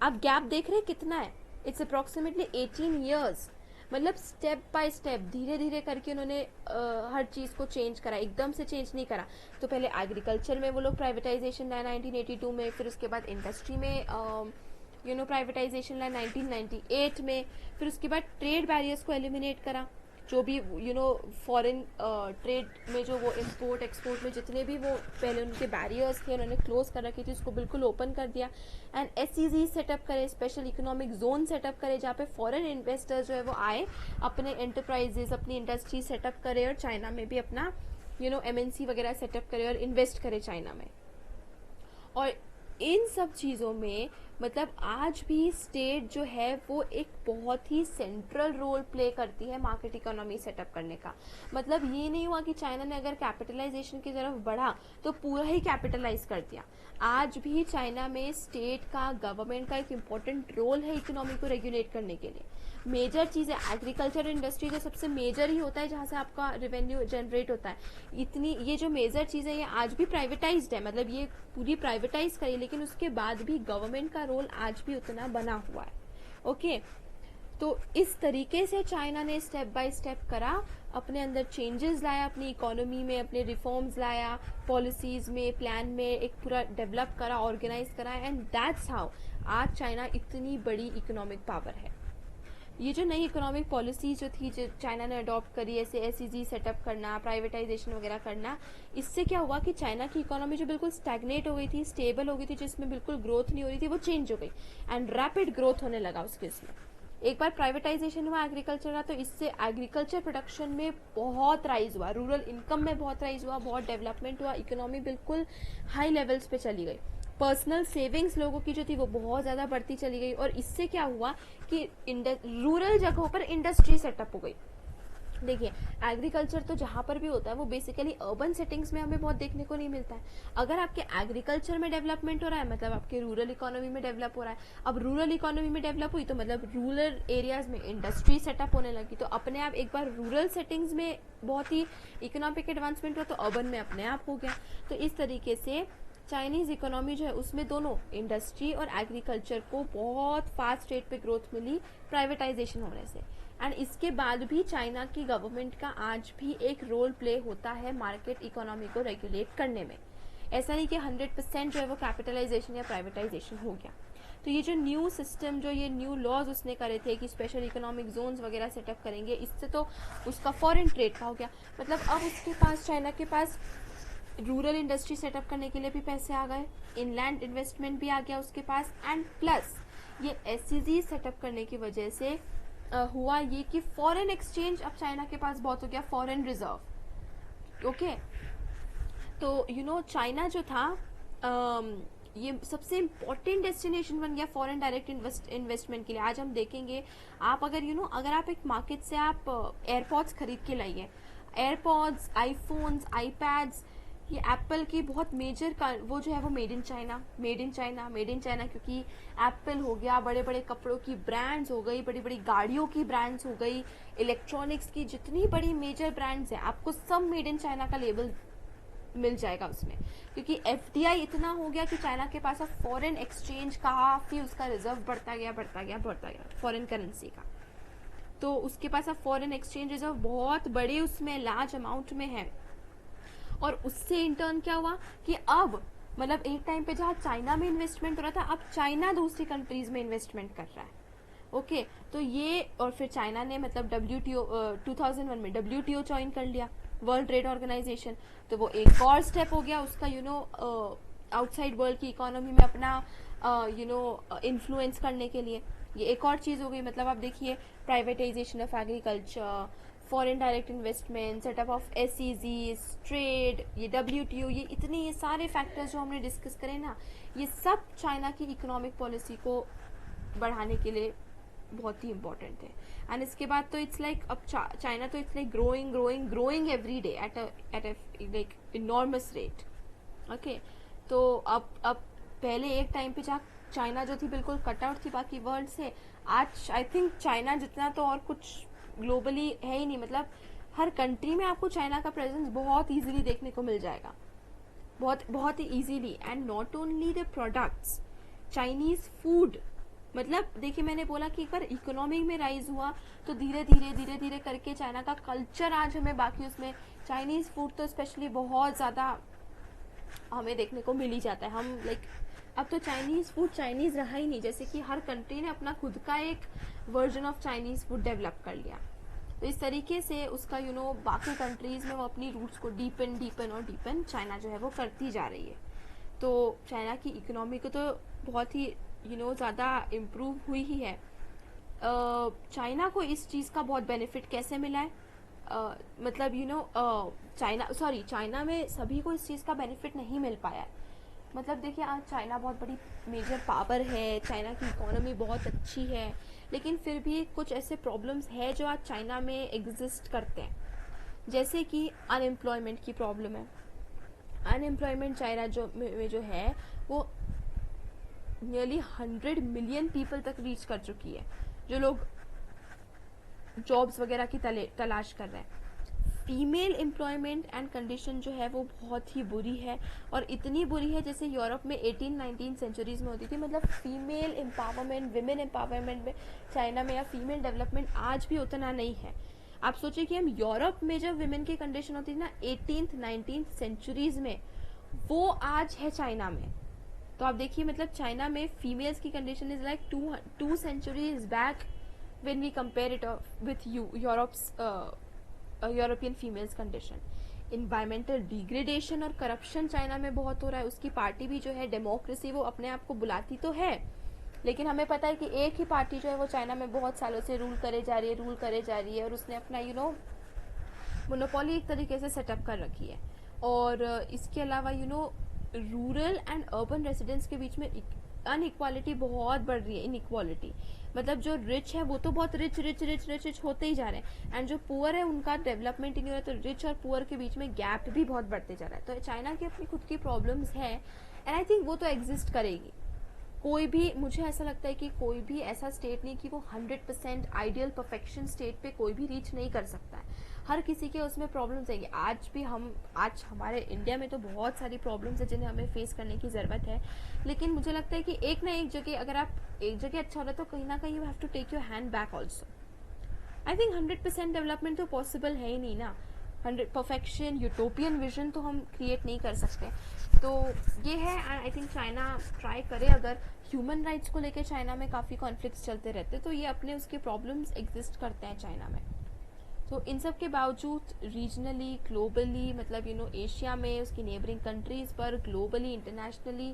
आप गैप देख रहे हैं कितना है, इट्स अप्रोक्सीमेटली 18 ईयर्स। मतलब स्टेप बाय स्टेप, धीरे धीरे करके उन्होंने हर चीज़ को चेंज करा, एकदम से चेंज नहीं करा। तो पहले एग्रीकल्चर में वो लोग प्राइवेटाइजेशन लाए 1982 में, फिर उसके बाद इंडस्ट्री में प्राइवेटाइजेशन लाए 1998 में, फिर उसके बाद ट्रेड बैरियर्स को एलिमिनेट करा। जो भी फॉरेन ट्रेड में जो वो इंपोर्ट एक्सपोर्ट में जितने भी वो पहले उनके बैरियर्स थे उन्होंने क्लोज कर रखी थी, उसको बिल्कुल ओपन कर दिया। एंड SEZ सेटअप करे, स्पेशल इकोनॉमिक जोन सेटअप करे, जहाँ पे फॉरेन इन्वेस्टर्स जो है वो आए, अपने एंटरप्राइजेस, अपनी इंडस्ट्री सेटअप करे और चाइना में भी अपना MNC वगैरह सेटअप करे और इन्वेस्ट करे चाइना में। और इन सब चीज़ों में मतलब आज भी स्टेट जो है वो एक बहुत ही सेंट्रल रोल प्ले करती है मार्केट इकोनॉमी सेटअप करने का। मतलब ये नहीं हुआ कि चाइना ने अगर कैपिटलाइजेशन की तरफ बढ़ा तो पूरा ही कैपिटलाइज कर दिया। आज भी चाइना में स्टेट का, गवर्नमेंट का एक इम्पॉर्टेंट रोल है इकोनॉमी को रेगुलेट करने के लिए। मेजर चीज़ें, एग्रीकल्चर इंडस्ट्री जो सबसे मेजर ही होता है, जहाँ से आपका रेवेन्यू जनरेट होता है, इतनी ये जो मेजर चीज़ें ये आज भी प्राइवेटाइज्ड है, मतलब ये पूरी प्राइवेटाइज करी, लेकिन उसके बाद भी गवर्नमेंट का रोल आज भी उतना बना हुआ है। ओके, तो इस तरीके से चाइना ने स्टेप बाय स्टेप करा अपने अंदर चेंजेस लाया, अपनी इकोनॉमी में अपने रिफॉर्म्स लाया, पॉलिसीज़ में, प्लान में एक पूरा डेवलप करा, ऑर्गेनाइज करा, एंड दैट्स हाउ आज चाइना इतनी बड़ी इकोनॉमिक पावर है। ये जो नई इकोनॉमिक पॉलिसी जो थी, जो चाइना ने अडॉप्ट करी, ऐसे एसईजी सेटअप करना, प्राइवेटाइजेशन वगैरह करना, इससे क्या हुआ कि चाइना की इकोनॉमी जो बिल्कुल स्टैग्नेट हो गई थी, स्टेबल हो गई थी, जिसमें बिल्कुल ग्रोथ नहीं हो रही थी, वो चेंज हो गई एंड रैपिड ग्रोथ होने लगा उसके इसमें। एक बार प्राइवेटाइजेशन हुआ एग्रीकल्चर का, तो इससे एग्रीकल्चर प्रोडक्शन में बहुत राइज हुआ, रूरल इनकम में बहुत राइज हुआ, बहुत डेवलपमेंट हुआ, इकोनॉमी बिल्कुल हाई लेवल्स पे चली गई। पर्सनल सेविंग्स लोगों की जो थी वो बहुत ज़्यादा बढ़ती चली गई, और इससे क्या हुआ कि रूरल जगहों पर इंडस्ट्री सेटअप हो गई। देखिए, एग्रीकल्चर तो जहाँ पर भी होता है वो बेसिकली अर्बन सेटिंग्स में हमें बहुत देखने को नहीं मिलता है। अगर आपके एग्रीकल्चर में डेवलपमेंट हो रहा है, मतलब आपके रूरल इकोनॉमी में डेवलप हो रहा है। अब रूरल इकोनॉमी में डेवलप हुई तो मतलब रूरल एरियाज में इंडस्ट्री सेटअप होने लगी, तो अपने आप एक बार रूरल सेटिंग्स में बहुत ही इकोनॉमिक एडवांसमेंट हुआ, तो अर्बन में अपने आप हो गया। तो इस तरीके से चाइनीज़ इकोनॉमी जो है उसमें दोनों इंडस्ट्री और एग्रीकल्चर को बहुत फास्ट रेट पे ग्रोथ मिली प्राइवेटाइजेशन होने से। एंड इसके बाद भी चाइना की गवर्नमेंट का आज भी एक रोल प्ले होता है मार्केट इकोनॉमी को रेगुलेट करने में। ऐसा नहीं कि 100% जो है वो कैपिटलाइजेशन या प्राइवेटाइजेशन हो गया। तो ये जो न्यू सिस्टम, जो ये न्यू लॉज उसने करे थे कि स्पेशल इकोनॉमिक जोन्स वगैरह सेटअप करेंगे, इससे तो उसका फॉरेन ट्रेड का हो गया। मतलब अब उसके पास, चाइना के पास रूरल इंडस्ट्री सेटअप करने के लिए भी पैसे आ गए, इनलैंड इन्वेस्टमेंट भी आ गया उसके पास, एंड प्लस ये एससीजी सेटअप करने की वजह से हुआ ये कि फॉरेन एक्सचेंज अब चाइना के पास बहुत हो गया, फॉरेन रिजर्व। ओके, तो चाइना जो था ये सबसे इम्पोर्टेंट डेस्टिनेशन बन गया फॉरेन डायरेक्ट इन्वेस्टमेंट के लिए। आज हम देखेंगे, आप अगर अगर आप एक मार्केट से आप एयरपॉड्स खरीद के लाइए, एयरपॉड्स, आईफोन्स, आईपैड्स, ये एप्पल की बहुत मेजर वो जो है वो made in China, made in China, made in China, क्योंकि एप्पल हो गया, बड़े बड़े कपड़ों की ब्रांड्स हो गई, बड़ी बड़ी गाड़ियों की ब्रांड्स हो गई, इलेक्ट्रॉनिक्स की जितनी बड़ी मेजर ब्रांड्स हैं, आपको सब मेड इन चाइना का लेबल मिल जाएगा उसमें, क्योंकि एफडीआई इतना हो गया कि चाइना के पास अब फॉरेन एक्सचेंज काफी उसका रिजर्व बढ़ता गया फॉरेन करेंसी का। तो उसके पास अब फॉरेन एक्सचेंज रिजर्व बहुत बड़े उसमें लार्ज अमाउंट में है। और उससे इंटर्न क्या हुआ कि अब मतलब एक टाइम पे जहाँ चाइना में इन्वेस्टमेंट हो रहा था, अब चाइना दूसरी कंट्रीज में इन्वेस्टमेंट कर रहा है। ओके, तो ये, और फिर चाइना ने मतलब WTO 2001 में WTO ज्वाइन कर लिया, वर्ल्ड ट्रेड ऑर्गेनाइजेशन। तो वो एक और स्टेप हो गया उसका आउटसाइड वर्ल्ड की इकोनॉमी में अपना इन्फ्लुएंस करने के लिए। ये एक और चीज़ हो गई। मतलब आप देखिए, privatisation of agriculture, foreign direct investment, setup of SEZs, trade, ये WTO, ये सारे फैक्टर्स जो हमने डिस्कस करे ना, ये सब चाइना की इकोनॉमिक पॉलिसी को बढ़ाने के लिए बहुत ही इम्पोर्टेंट है। एंड इसके बाद तो इट्स लाइक अब चाइना तो it's like growing every day at a like enormous rate. Okay, तो अब पहले एक टाइम पे जहाँ चाइना जो थी बिल्कुल कट आउट थी बाकी वर्ल्ड से, आज आई थिंक चाइना जितना तो और कुछ ग्लोबली है ही नहीं। मतलब हर कंट्री में आपको चाइना का प्रेजेंस बहुत इजीली देखने को मिल जाएगा, बहुत ही easily. And not only the products, Chinese food, मतलब देखिए मैंने बोला कि एक बार इकोनॉमी में राइज हुआ तो धीरे धीरे करके चाइना का कल्चर आज हमें बाकी उसमें चाइनीज फूड तो स्पेशली बहुत ज़्यादा हमें देखने को मिल ही जाता है। हम लाइक अब तो चाइनीज फूड चाइनीज रहा ही नहीं, जैसे कि हर कंट्री ने अपना खुद का एक version of Chinese food develop कर लिया। तो इस तरीके से उसका बाकी कंट्रीज में वो अपनी रूट्स को डीपन चाइना जो है वो करती जा रही है। तो चाइना की इकोनॉमी को तो बहुत ही ज़्यादा इम्प्रूव हुई ही है। चाइना को इस चीज़ का बहुत बेनिफिट कैसे मिला है? मतलब चाइना में सभी को इस चीज़ का बेनिफिट नहीं मिल पाया है। मतलब देखिए, आज चाइना बहुत बड़ी मेजर पावर है, चाइना की इकोनॉमी बहुत अच्छी है, लेकिन फिर भी कुछ ऐसे प्रॉब्लम्स है जो आज चाइना में एग्जिस्ट करते हैं, जैसे कि अनएम्प्लॉयमेंट की प्रॉब्लम है। अनएम्प्लॉयमेंट चाइना जो है वो नियरली 100 मिलियन पीपल तक रीच कर चुकी है, जो लोग जॉब्स वगैरह की तलाश कर रहे हैं। फीमेल एम्प्लॉयमेंट एंड कंडीशन जो है वो बहुत ही बुरी है, और इतनी बुरी है जैसे यूरोप में 18-19 सेंचुरीज में होती थी। मतलब फीमेल एम्पावरमेंट, विमेन एम्पावरमेंट में चाइना में या फीमेल डेवलपमेंट आज भी उतना नहीं है। आप सोचिए कि हम यूरोप में जब विमेन की कंडीशन होती थी ना 18th 19th सेंचुरीज में, वो आज है चाइना में। तो आप देखिए मतलब चाइना में फीमेल्स की condition is like two centuries back when we compare it with Europe's European females condition. Environmental degradation और करप्शन चाइना में बहुत हो रहा है। उसकी पार्टी भी जो है डेमोक्रेसी, वो अपने आप को बुलाती तो है, लेकिन हमें पता है कि एक ही पार्टी जो है वो चाइना में बहुत सालों से रूल करे जा रही है और उसने अपना मोनोपोली एक तरीके से सेटअप कर रखी है। और इसके अलावा रूरल एंड अर्बन रेसिडेंट्स के बीच में अनइक्वालिटी बहुत बढ़ रही है। इनइक्वालिटी मतलब जो रिच है वो तो बहुत रिच होते ही जा रहे हैं, एंड जो पुअर है उनका डेवलपमेंट ही नहीं हो रहा। तो रिच और पुअर के बीच में गैप भी बहुत बढ़ते जा रहा है। तो चाइना की अपनी खुद की प्रॉब्लम्स है, एंड आई थिंक वो तो एग्जिस्ट करेगी। कोई भी, मुझे ऐसा लगता है कि कोई भी ऐसा स्टेट नहीं कि वो 100% आइडियल परफेक्शन स्टेट पे कोई भी रीच नहीं कर सकता है। हर किसी के उसमें प्रॉब्लम्स आएंगे। आज हमारे इंडिया में तो बहुत सारी प्रॉब्लम्स है जिन्हें हमें फेस करने की ज़रूरत है, लेकिन मुझे लगता है कि एक ना एक जगह, अगर आप एक जगह अच्छा हो रहा है तो कहीं ना कहीं you have to take your hand back also. I think 100% development तो पॉसिबल है ही नहीं ना। 100 परफेक्शन यूटोपियन विजन तो हम क्रिएट नहीं कर सकते। तो ये है, आई थिंक चाइना ट्राई करे। अगर ह्यूमन राइट्स को लेकर चाइना में काफ़ी कॉन्फ्लिक्ट्स चलते रहते, तो ये अपने उसके प्रॉब्लम्स एग्जिस्ट करते हैं चाइना में। तो इन सब के बावजूद रीजनली, ग्लोबली, मतलब एशिया में, उसकी नेबरिंग कंट्रीज पर, ग्लोबली, इंटरनेशनली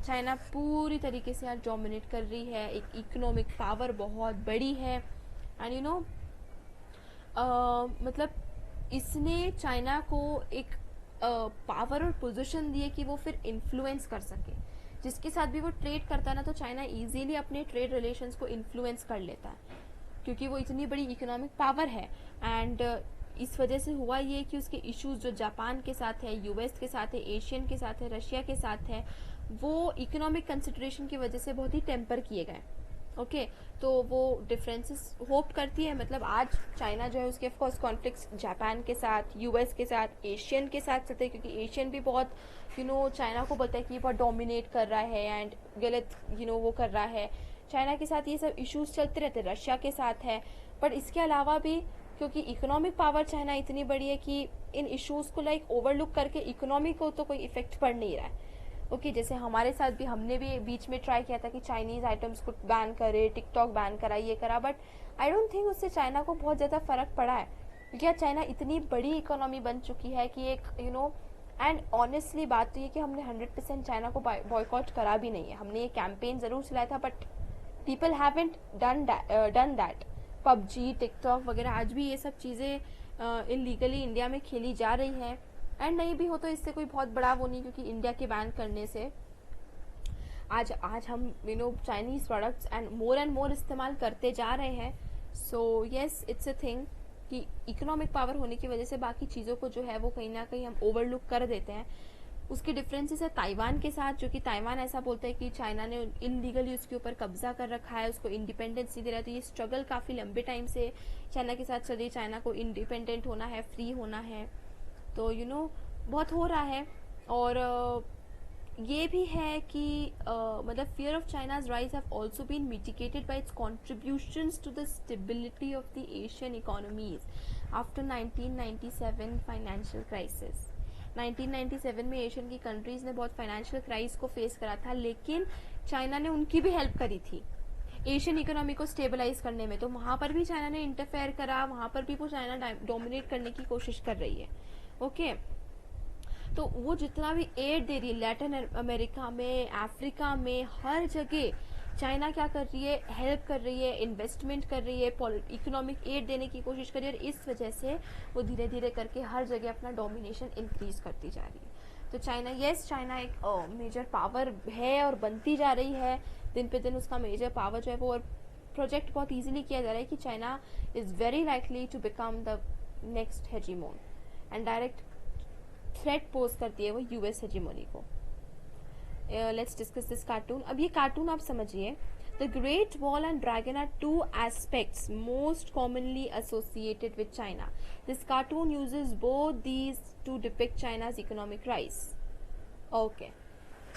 चाइना पूरी तरीके से आज डोमिनेट कर रही है। एक इकोनॉमिक पावर बहुत बड़ी है, एंड मतलब इसने चाइना को एक पावर और पोजीशन दी है कि वो फिर इन्फ्लुएंस कर सके। जिसके साथ भी वो ट्रेड करता है ना, तो चाइना इजीली अपने ट्रेड रिलेशंस को इन्फ्लुएंस कर लेता है, क्योंकि वो इतनी बड़ी इकोनॉमिक पावर है। एंड इस वजह से हुआ ये कि उसके इश्यूज जो जापान के साथ है, यूएस के साथ है, एशियन के साथ है, रशिया के साथ है, वो इकोनॉमिक कंसिडरेशन की वजह से बहुत ही टेम्पर किए गए। ओके, तो वो डिफरेंसेस होप करती है। मतलब आज चाइना जो है उसके ऑफकोर्स कॉन्फ्लिक्ट्स जापान के साथ, यूएस के साथ, एशियन के साथ चलते हैं, क्योंकि एशियन भी बहुत चाइना को बोलता है कि बहुत डोमिनेट कर रहा है एंड गलत वो कर रहा है। चाइना के साथ ये सब इश्यूज चलते रहते हैं, रशिया के साथ है। बट इसके अलावा भी क्योंकि इकोनॉमिक पावर चाइना इतनी बड़ी है कि इन इश्यूज को लाइक ओवरलुक करके इकोनॉमी को तो कोई इफेक्ट पड़ नहीं रहा है। ओके, जैसे हमारे साथ भी, हमने भी बीच में ट्राई किया था कि चाइनीज आइटम्स को बैन करे, टिकटॉक बैन करा, ये करा, बट आई डोंट थिंक उससे चाइना को बहुत ज़्यादा फर्क पड़ा है, क्योंकि चाइना इतनी बड़ी इकोनॉमी बन चुकी है कि एक एंड ऑनेस्टली बात तो ये कि हमने 100% चाइना को बॉयकॉट करा भी नहीं है। हमने ये कैंपेन ज़रूर चलाया था, but people haven't done that. PUBG, TikTok वगैरह, आज भी ये सब चीज़ें इलीगली इंडिया में खेली जा रही हैं, एंड नहीं भी हो तो इससे कोई बहुत बड़ा वो नहीं, क्योंकि इंडिया के बैन करने से आज हम चाइनीज प्रोडक्ट्स एंड मोर इस्तेमाल करते जा रहे हैं। So yes, it's a thing कि इकोनॉमिक पावर होने की वजह से बाकी चीज़ों को जो है वो कहीं ना कहीं हम ओवरलुक कर देते हैं। उसके डिफरेंसेस है ताइवान के साथ, जो कि ताइवान ऐसा बोलता है कि चाइना ने इलीगली उसके ऊपर कब्जा कर रखा है, उसको इंडिपेंडेंस नहीं दे रहा है। तो ये स्ट्रगल काफ़ी लंबे टाइम से चाइना के साथ चल रही है। चाइना को इंडिपेंडेंट होना है, फ्री होना है, तो बहुत हो रहा है। और ये भी है कि मतलब fear of China's rise have also been mitigated by its contributions to the stability of the Asian economies after 1997 financial crisis. 1997 में एशियन की कंट्रीज ने बहुत फाइनेंशियल क्राइसिस को फेस करा था, लेकिन चाइना ने उनकी भी हेल्प करी थी एशियन इकोनॉमी को स्टेबलाइज करने में। तो वहाँ पर भी चाइना ने इंटरफेयर करा, वहाँ पर भी वो चाइना डोमिनेट करने की कोशिश कर रही है। ओके, तो वो जितना भी एड दे रही है लैटिन अमेरिका में, अफ्रीका में, हर जगह चाइना क्या कर रही है, हेल्प कर रही है, इन्वेस्टमेंट कर रही है, इकोनॉमिक एड देने की कोशिश कर रही है, और इस वजह से वो धीरे धीरे करके हर जगह अपना डोमिनेशन इंक्रीज करती जा रही है। तो चाइना, यस, चाइना एक मेजर पावर है और बनती जा रही है दिन पे दिन। उसका मेजर पावर जो है वो, और प्रोजेक्ट बहुत इजीली किया जा रहा है कि China is very likely to become the next hegemon, and direct threat pose करती है वो यूएस हेजीमोनी को। Let's discuss this cartoon. अब ये कार्टून आप समझिए, the Great Wall and dragon are two aspects most commonly associated with China. This cartoon uses both these to depict China's economic rise. Okay,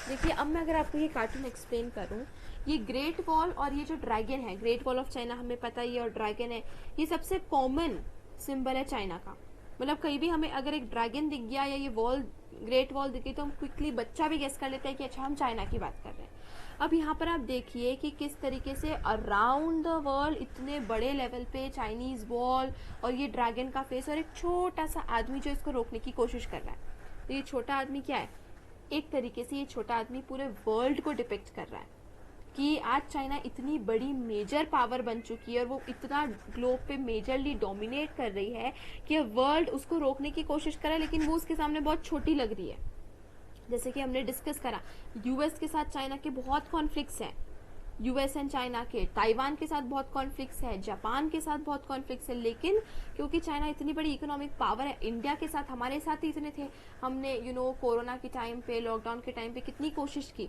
देखिए अब मैं अगर आपको ये कार्टून एक्सप्लेन करूं, ये ग्रेट वॉल और ये जो ड्रैगन है, ग्रेट वॉल ऑफ चाइना हमें पता ही है, और ड्रैगन है, ये सबसे कॉमन सिंबल है चाइना का। मतलब कहीं भी हमें अगर एक ड्रैगन दिख गया या ये वॉल, ग्रेट वॉल दिख गई, तो हम क्विकली बच्चा भी गेस कर लेते हैं कि अच्छा हम चाइना की बात कर रहे हैं। अब यहाँ पर आप देखिए कि किस तरीके से अराउंड द वर्ल्ड इतने बड़े लेवल पे चाइनीज वॉल और ये ड्रैगन का फेस और एक छोटा सा आदमी जो इसको रोकने की कोशिश कर रहा है। तो ये छोटा आदमी क्या है, एक तरीके से ये छोटा आदमी पूरे वर्ल्ड को डिपिक्ट कर रहा है कि आज चाइना इतनी बड़ी मेजर पावर बन चुकी है और वो इतना ग्लोब पे मेजरली डोमिनेट कर रही है कि वर्ल्ड उसको रोकने की कोशिश कर रहा है, लेकिन वो उसके सामने बहुत छोटी लग रही है। जैसे कि हमने डिस्कस करा, यूएस के साथ चाइना के बहुत कॉन्फ्लिक्ट्स हैं, यूएस एंड चाइना के, ताइवान के साथ बहुत कॉन्फ्लिक्ट्स है, जापान के साथ बहुत कॉन्फ्लिक्ट्स है, लेकिन क्योंकि चाइना इतनी बड़ी इकोनॉमिक पावर है, इंडिया के साथ हमारे साथ ही इतने थे, हमने कोरोना के टाइम पे, लॉकडाउन के टाइम पे कितनी कोशिश की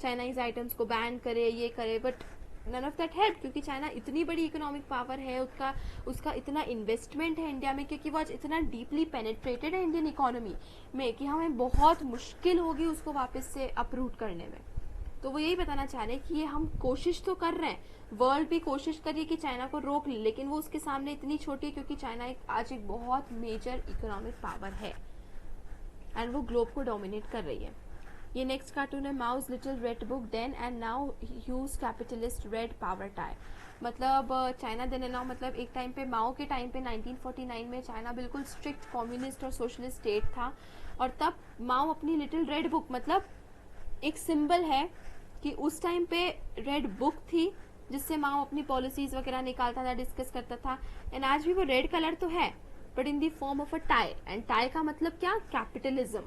चाइनीज आइटम्स को बैन करे, ये करे, but none of that help, क्योंकि चाइना इतनी बड़ी इकोनॉमिक पावर है, उसका इतना इन्वेस्टमेंट है इंडिया में, क्योंकि वो आज इतना डीपली पेनेट्रेटेड है इंडियन इकोनॉमी में कि हमें बहुत मुश्किल होगी उसको वापस से अपरूट करने में। तो वो यही बताना चाह रहे हैं कि ये हम कोशिश तो कर रहे हैं, वर्ल्ड भी कोशिश कर रही है कि चाइना को रोक ले, लेकिन वो उसके सामने इतनी छोटी है क्योंकि चाइना आज एक बहुत मेजर इकोनॉमिक पावर है एंड वो ग्लोब को डोमिनेट कर रही है। ये नेक्स्ट कार्टून है Mao's little red book then and now huge capitalist red power tie. मतलब चाइना देन एंड नाउ, मतलब एक टाइम पे, माओ के टाइम पे 1949 में चाइना बिल्कुल स्ट्रिक्ट कम्युनिस्ट और सोशलिस्ट स्टेट था, और तब माओ अपनी लिटिल रेड बुक, मतलब एक सिंबल है कि उस टाइम पे रेड बुक थी जिससे माओ अपनी पॉलिसीज वगैरह निकालता था, डिस्कस करता था, एंड आज भी वो रेड कलर तो है but in the form of a tie, and tie का मतलब क्या, कैपिटलिज्म,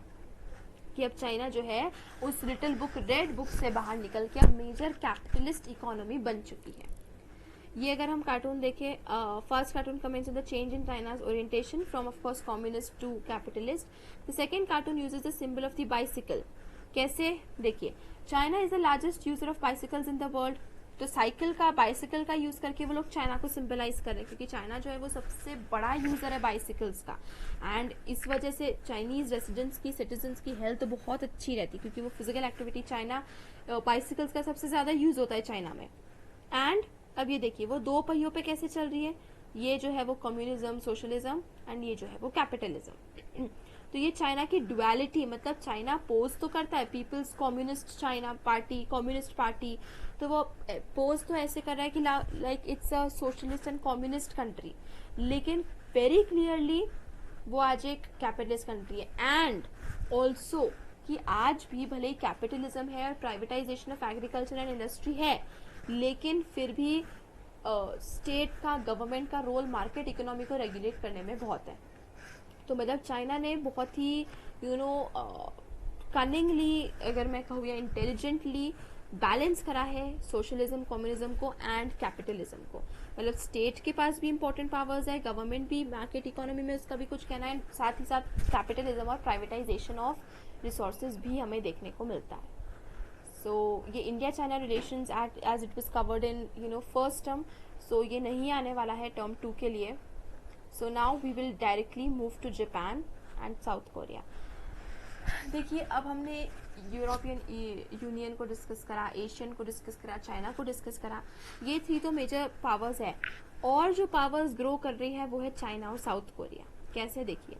कि अब चाइना जो है उस लिटिल बुक, रेड बुक से बाहर निकल के अब मेजर कैपिटलिस्ट इकोनॉमी बन चुकी है। ये अगर हम कार्टून देखें, first cartoon comments the change in China's orientation from of course communist to capitalist. The second cartoon uses the symbol of the bicycle. कैसे, देखिए, China is the largest user of bicycles in the world, तो cycle का, bicycle का use करके वो लोग China को symbolize कर रहे हैं, क्योंकि चाइना जो है वो सबसे बड़ा यूजर है बाइसिकल्स का, एंड इस वजह से चाइनीज रेसिडेंट्स की, सिटीजन्स की हेल्थ बहुत अच्छी रहती है, क्योंकि वो फिजिकल एक्टिविटी, चाइना बाइसिकल्स का सबसे ज्यादा यूज होता है चाइना में। एंड अब ये देखिए वो दो पहियों पे कैसे चल रही है, ये जो है वो कम्युनिज्म, सोशलिज्म, एंड ये जो है वो कैपिटलिज्म। तो ये चाइना की डुअलिटी, मतलब चाइना पोज तो करता है people's communist China party, communist party, तो वो पोज तो ऐसे कर रहा है कि like it's a socialist and communist country, लेकिन वेरी क्लियरली वो आज एक कैपिटलिस्ट कंट्री है। एंड ऑल्सो कि आज भी भले ही कैपिटलिज्म है और privatisation of agriculture and industry है, लेकिन फिर भी स्टेट का, गवर्नमेंट का रोल मार्केट इकोनॉमी को रेगुलेट करने में बहुत है। तो मतलब चाइना ने बहुत ही कनिंगली, अगर मैं कहूँ, या इंटेलिजेंटली बैलेंस करा है सोशलिज्म, कम्युनिज्म को एंड कैपिटलिज्म को। मतलब स्टेट के पास भी इंपॉर्टेंट पावर्स है, गवर्नमेंट भी, मार्केट इकोनॉमी में उसका भी कुछ कहना है, साथ ही साथ कैपिटलिज्म और प्राइवेटाइजेशन ऑफ रिसोर्सेज भी हमें देखने को मिलता है। सो ये India China relations as it was covered in first term, so ये नहीं आने वाला है टर्म 2 के लिए। So now we will directly move to Japan and South Korea. देखिए, अब हमने यूरोपियन यूनियन को डिस्कस करा, एशियन को डिस्कस करा, चाइना को डिस्कस करा, ये 3 तो मेजर पावर्स है, और जो पावर्स ग्रो कर रही है वो है चाइना और साउथ कोरिया। कैसे, देखिए,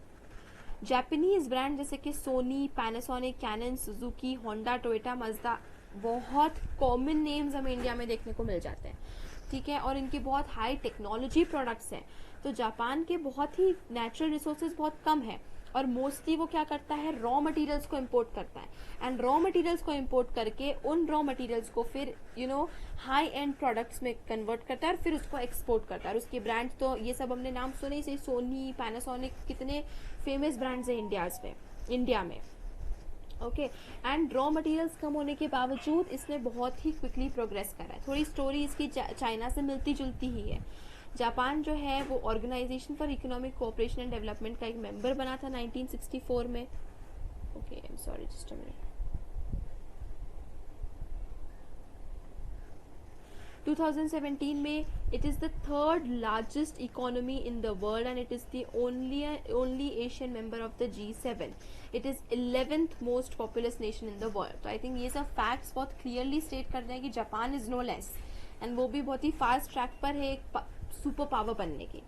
जापानीज ब्रांड जैसे कि Sony, Panasonic, Canon, Suzuki, Honda, Toyota, Mazda, बहुत कॉमन नेम्स हमें इंडिया में देखने को मिल जाते हैं, ठीक है, और इनकी बहुत हाई टेक्नोलॉजी प्रोडक्ट्स हैं। तो जापान के बहुत ही नेचुरल रिसोर्सेज बहुत कम है, और मोस्टली वो क्या करता है, रॉ मटेरियल्स को इंपोर्ट करता है, एंड रॉ मटेरियल्स को इंपोर्ट करके उन रॉ मटेरियल्स को फिर हाई एंड प्रोडक्ट्स में कन्वर्ट करता है और फिर उसको एक्सपोर्ट करता है। और उसके ब्रांड्स तो ये सब हमने नाम सुने ही, सोनी, पैनासोनिक, कितने फेमस ब्रांड्स हैं इंडिया में। ओके, एंड रॉ मटेरियल्स कम होने के बावजूद इसने बहुत ही क्विकली प्रोग्रेस करा है। थोड़ी स्टोरी इसकी चाइना से मिलती जुलती ही है। जापान जो है वो organisation for economic cooperation and development का एक मेंबर बना था 1964 में। Okay, I am sorry, just a minute. 2017 में it is the 3rd largest economy in the world and it is the only Asian member of the G7। It is 11th most populous nation in the world. तो I think ये सब facts बहुत clearly state करते हैं कि Japan is no less, and वो भी बहुत ही फास्ट ट्रैक पर है एक सुपर पावर बनने की।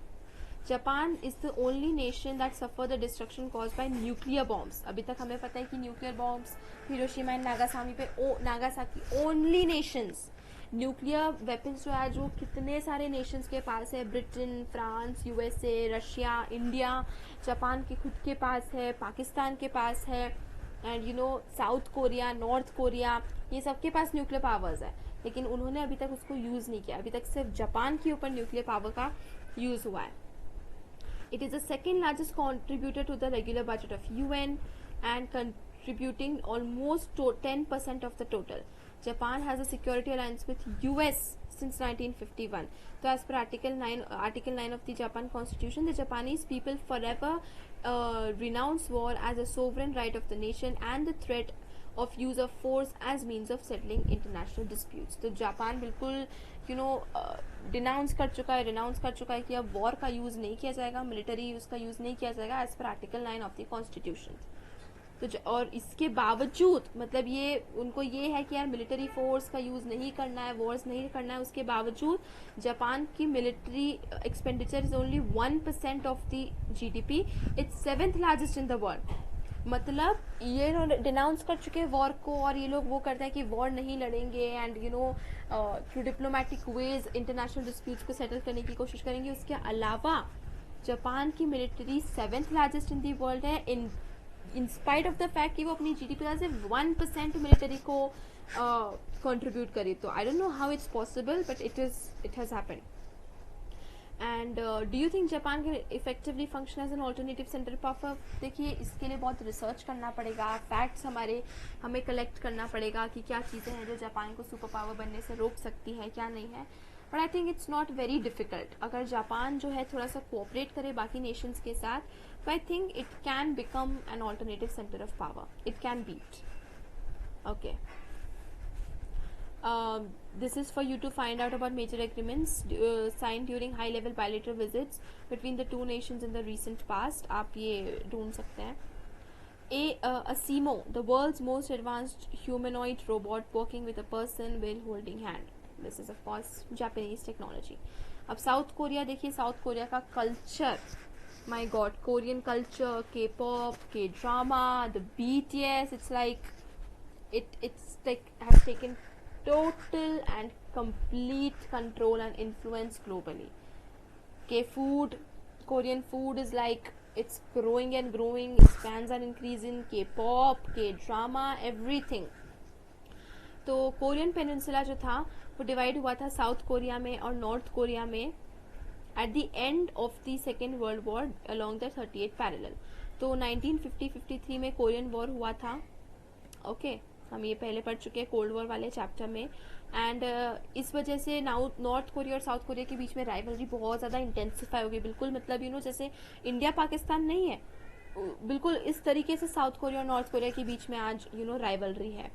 Japan is the only nation that suffer the destruction cause by nuclear bombs. अभी तक हमें पता है कि nuclear bombs Hiroshima and Nagasaki only Nations, nuclear weapons जो है जो कितने सारे नेशंस के पास है, Britain, France, USA, Russia, India, Japan के खुद के पास है, पाकिस्तान के पास है, and you know south Korea, north Korea, ये सबके पास न्यूक्लियर पावर्स है, लेकिन उन्होंने अभी तक उसको यूज नहीं किया। अभी तक सिर्फ जापान के ऊपर न्यूक्लियर पावर का यूज हुआ है। It is the second largest contributor to the regular budget of UN and contributing almost 10% of the total. Japan has a security alliance with US since 1951. So as per Article 9 of the Japan Constitution, the Japanese people forever renounce war as a sovereign right of the nation and the threat of use of force as means of settling international disputes. तो Japan बिल्कुल denounce कर चुका है कि अब war का use नहीं किया जाएगा, मिलिट्री यूज का यूज नहीं किया जाएगा as per article 9 of the constitution. तो और इसके बावजूद मतलब ये उनको ये है कि यार मिलिट्री फोर्स का यूज नहीं करना है, वॉर्स नहीं करना है, उसके बावजूद जापान की military expenditure is only 1% of the GDP। It's 7th largest in the world. मतलब ये डिनाउंस कर चुके हैं वॉर को, और ये लोग वो करते हैं कि वॉर नहीं लड़ेंगे and through diplomatic ways international disputes को सेटल करने की कोशिश करेंगे। उसके अलावा जापान की military 7th largest in the world है, in spite of the fact कि वो अपनी GDP का सिर्फ 1% मिलिट्री को कंट्रीब्यूट करे। तो I don't know how it's possible, but it has happened. And do you think Japan can effectively function as an alternative centre power? देखिए इसके लिए बहुत रिसर्च करना पड़ेगा, फैक्ट्स हमें कलेक्ट करना पड़ेगा कि क्या चीज़ें हैं जो जापान को सुपर पावर बनने से रोक सकती है, क्या नहीं है। But I think it's not very difficult. अगर जापान जो है थोड़ा सा कोऑपरेट करे बाकी नेशंस के साथ, तो I think it can become an alternative centre of power, it can beat. Okay, this is for you to find out about major agreements signed during high level bilateral visits between the two nations in the recent past. आप ये ढूंढ सकते हैं। ASIMO, the world's most advanced humanoid robot working with a person while holding hand. This is of course Japanese technology. अब south Korea देखिए, south Korea का culture, my God, Korean culture, K-pop, K-drama, the BTS, it's like has taken total and complete control and influence globally. Korean food is like it's growing and growing, its fans are increasing, K-pop, K-drama, everything. तो Korean peninsula जो था वो divide हुआ था south Korea में और North Korea में at the end of the second world war along the 38th parallel. तो 1950-53 में कोरियन वॉर हुआ था। ओके, हम ये पहले पढ़ चुके हैं कोल्ड वॉर वाले चैप्टर में। एंड इस वजह से नॉर्थ कोरिया और साउथ कोरिया के बीच में राइवलरी बहुत ज़्यादा इंटेंसिफाई हो गई। बिल्कुल मतलब जैसे इंडिया पाकिस्तान नहीं है, बिल्कुल इस तरीके से साउथ कोरिया और नॉर्थ कोरिया के बीच में आज राइवलरी है।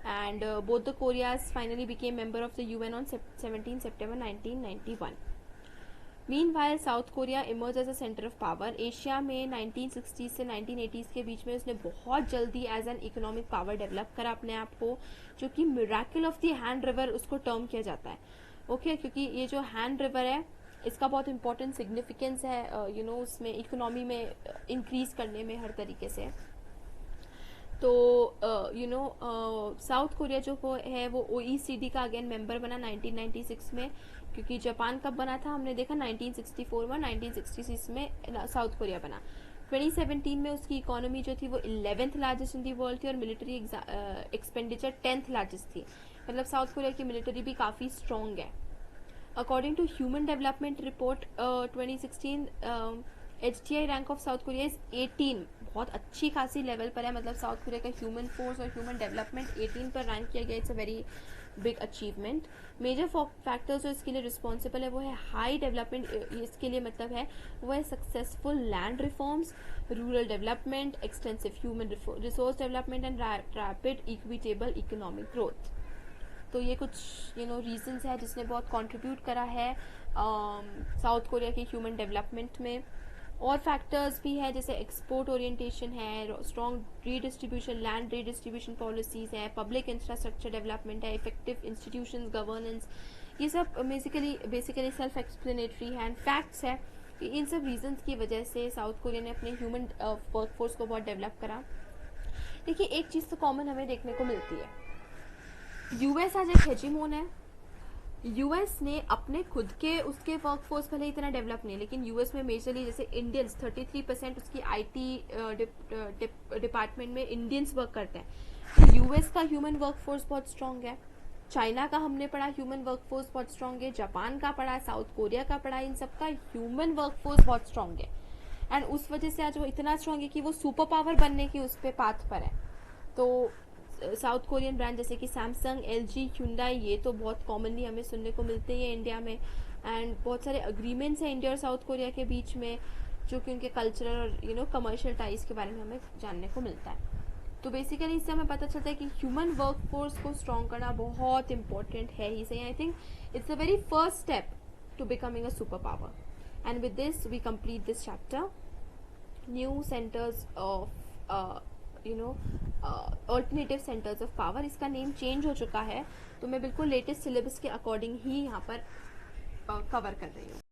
And both the Koreas finally became member of the UN on 17 September 1991। Meanwhile South Korea emerge as a centre of power. Asia में 1960s से 1980s के बीच में उसने बहुत जल्दी as an economic power develop करा अपने आप को, जो कि miracle of the Han river उसको टर्म किया जाता है। ओके, क्योंकि ये जो हैंड रिवर है इसका बहुत इंपॉर्टेंट सिग्निफिकेंस है उसमें इकोनॉमी में इंक्रीज करने में हर तरीके से। तो साउथ कोरिया जो है वो OECD का अगेन मेंबर बना 1996 में, क्योंकि जापान कब बना था हमने देखा 1964 में, 1966 में साउथ कोरिया बना। 2017 में उसकी इकोनॉमी जो थी वो 11th largest in the world थी और मिलिट्री एक्सपेंडिचर 10th लार्जेस्ट थी। मतलब साउथ कोरिया की मिलिट्री भी काफ़ी स्ट्रॉन्ग है। According to human development report 2016 HDI rank of South Korea is 18, बहुत अच्छी खासी लेवल पर है। मतलब साउथ कोरिया का ह्यूमन फोर्स और ह्यूमन डेवलपमेंट 18 पर रैंक किया गया। It's a very big achievement. Major factors जो इसके लिए रिस्पॉन्सिबल है वो है हाई डेवलपमेंट, इसके लिए मतलब है वो है successful land reforms, rural development, extensive human resource development and rapid equitable economic growth. तो ये कुछ रीजंस है जिसने बहुत कंट्रीब्यूट करा है साउथ कोरिया के ह्यूमन डेवलपमेंट में। और फैक्टर्स भी है जैसे एक्सपोर्ट ओरिएंटेशन है, strong redistribution, land redistribution policies है, पब्लिक इंफ्रास्ट्रक्चर डेवलपमेंट है, इफेक्टिव इंस्टीट्यूशंस, गवर्नेंस, ये सब बेसिकली सेल्फ एक्सप्लेनेटरी है एंड फैक्ट्स है। इन सब रीजंस की वजह से साउथ कोरिया ने अपने ह्यूमन वर्कफोर्स को बहुत डेवलप करा। देखिए एक चीज़ तो कॉमन हमें देखने को मिलती है, यूएस आज एक हेजीमोन है। यूएस ने अपने खुद के उसके वर्कफोर्स भले इतना डेवलप नहीं, लेकिन यूएस में मेजरली जैसे इंडियंस 33% उसकी आईटी डिपार्टमेंट में इंडियंस वर्क करते हैं। तो यूएस का ह्यूमन वर्कफोर्स बहुत स्ट्रांग है। चाइना का हमने पढ़ा ह्यूमन वर्कफोर्स बहुत स्ट्रांग है, जापान का पढ़ा, साउथ कोरिया का पढ़ा, इन सबका ह्यूमन वर्कफोर्स बहुत स्ट्रांग है। एंड उस वजह से आज वो इतना स्ट्रांग है कि वो सुपर पावर बनने की उस पर पाथ पर है। तो साउथ कोरियन ब्रांड जैसे कि सैमसंग, एलजी, ह्यूंडई, ये तो बहुत कॉमनली हमें सुनने को मिलते हैं इंडिया में। एंड बहुत सारे अग्रीमेंट्स हैं इंडिया और साउथ कोरिया के बीच में, जो कि उनके कल्चरल और कमर्शियल टाइज के बारे में हमें जानने को मिलता है। तो बेसिकली इससे हमें पता चलता है कि ह्यूमन वर्कफोर्स को स्ट्रॉन्ग करना बहुत इंपॉर्टेंट है ही सही। I think it's the very first step to becoming a super power. And with this we complete this chapter, new centres of alternative centres of power. इसका नेम चेंज हो चुका है, तो मैं बिल्कुल लेटेस्ट सिलेबस के अकॉर्डिंग ही यहाँ पर कवर कर रही हूँ।